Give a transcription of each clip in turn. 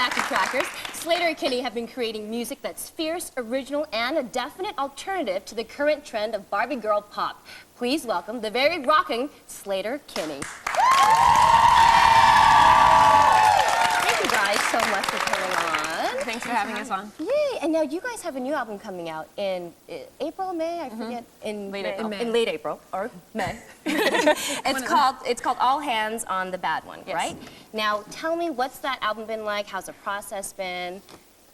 Active Trackers. Sleater-Kinney have been creating music that's fierce, original, and a definite alternative to the current trend of Barbie girl pop. Please welcome the very rocking Sleater-Kinney. Thank you guys so much for coming on. Thanks for having us on. Yay! And now you guys have a new album coming out in April, May? I forget. In late April. In late April or May. It's called All Hands on the Bad One, right? Now tell me, what's that album been like? How's the process been?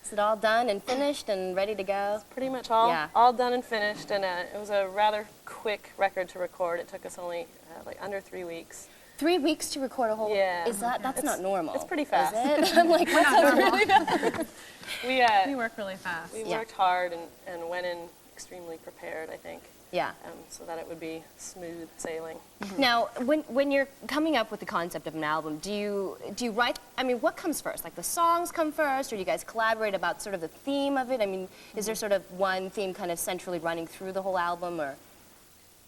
Is it all done and finished and ready to go? It's pretty much all done and finished, and it was a rather quick record to record. It took us only like under 3 weeks. 3 weeks to record a whole? Yeah. That's not normal. It's pretty fast. Is it? I'm like, what's not normal? We work really fast. We worked hard and went in extremely prepared, I think. Yeah. So that it would be smooth sailing. Now, when you're coming up with the concept of an album, do you write? I mean, what comes first? Like the songs come first, or do you guys collaborate about sort of the theme of it? I mean, is there sort of one theme kind of centrally running through the whole album, or?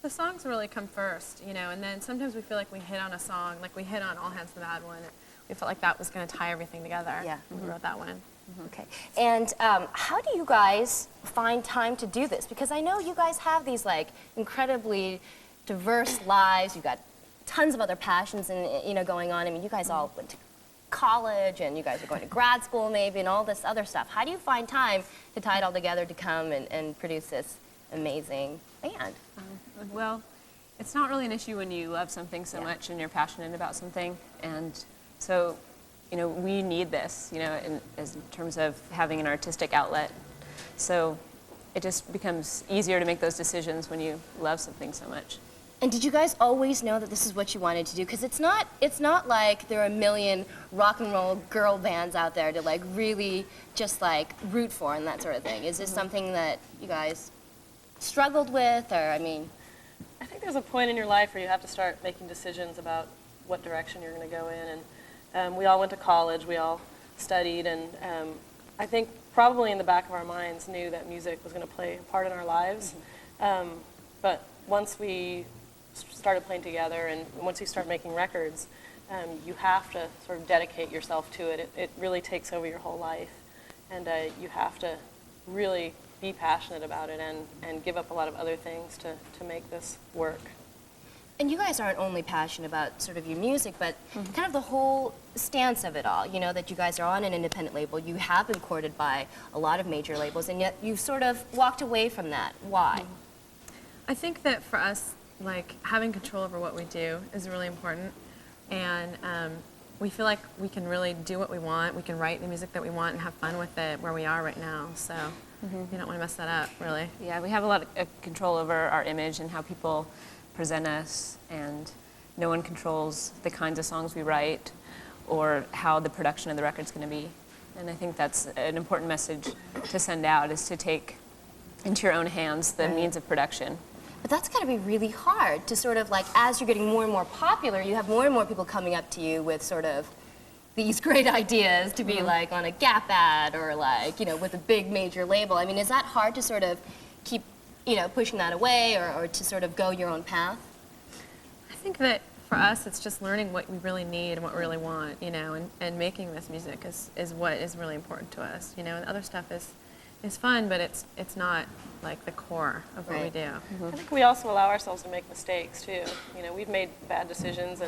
The songs really come first, you know, and then sometimes we feel like we hit on a song, like we hit on All Hands on the Bad One. We felt like that was going to tie everything together. Yeah. We wrote that one. Okay. And how do you guys find time to do this? Because I know you guys have these like incredibly diverse lives. You've got tons of other passions and going on. I mean, you guys all went to college, and you guys are going to grad school maybe, and all this other stuff. How do you find time to tie it all together to come and produce this amazing band? Well, it's not really an issue when you love something so much and you're passionate about something, and so, we need this, in terms of having an artistic outlet. So it just becomes easier to make those decisions when you love something so much. And did you guys always know that this is what you wanted to do? Because it's not like there are a million rock and roll girl bands out there to like really just like root for and that sort of thing. Is this something that you guys struggled with, or I mean? I think there's a point in your life where you have to start making decisions about what direction you're going to go in, and we all went to college, we all studied, and I think probably in the back of our minds knew that music was going to play a part in our lives, but once we started playing together and once you start making records, you have to sort of dedicate yourself to it. It really takes over your whole life, and you have to really be passionate about it and give up a lot of other things to make this work. And you guys aren't only passionate about sort of your music, but kind of the whole stance of it all, that you guys are on an independent label. You have been courted by a lot of major labels, and yet you've sort of walked away from that. Why? I think that for us, like, having control over what we do is really important, and we feel like we can really do what we want. We can write the music that we want and have fun with it where we are right now, so we don't want to mess that up, really. Yeah, we have a lot of control over our image and how people present us, and no one controls the kinds of songs we write or how the production of the record's going to be. And I think that's an important message to send out, is to take into your own hands the means of production. But that's got to be really hard to sort of like, as you're getting more and more popular, you have more and more people coming up to you with sort of these great ideas to be like on a Gap ad or like, with a big major label. I mean, is that hard to sort of keep, pushing that away or to sort of go your own path? I think that for us, it's just learning what we really need and what we really want, and making this music is what is really important to us, and the other stuff is fun, but it's not like the core of what we do. I think we also allow ourselves to make mistakes too. We've made bad decisions,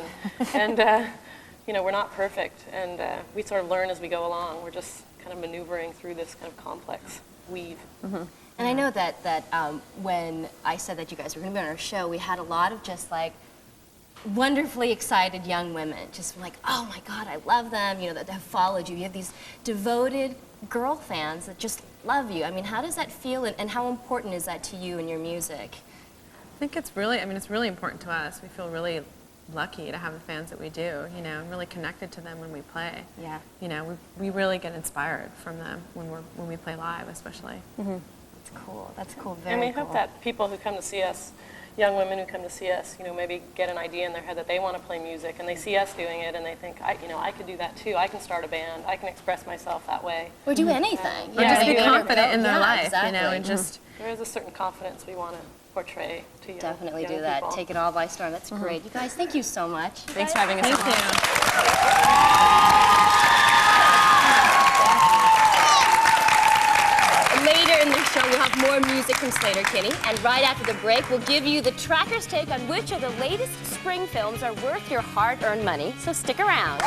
and we're not perfect, and we sort of learn as we go along. We're just kind of maneuvering through this kind of complex weave. And I know that when I said that you guys were going to be on our show, we had a lot of just like wonderfully excited young women, just like, oh my God, I love them, that have followed you. You have these devoted girl fans that just love you. I mean, how does that feel, and how important is that to you and your music? I think it's really important to us. We feel really lucky to have the fans that we do, and really connected to them when we play. Yeah. We really get inspired from them when we play live, especially. That's cool. That's cool. Very and we cool. hope that people who come to see us, young women who come to see us, maybe get an idea in their head that they want to play music, and they see us doing it, and they think, I could do that too. I can start a band. I can express myself that way. Or do anything. Or just be confident in their life, exactly. and just. There is a certain confidence we want to portray to you. Definitely do that. People. Take it all by storm. That's great. You guys, thank you so much. Thanks for having us on. Thank you. more music from Sleater-Kinney, and right after the break, we'll give you the tracker's take on which of the latest spring films are worth your hard-earned money, so stick around.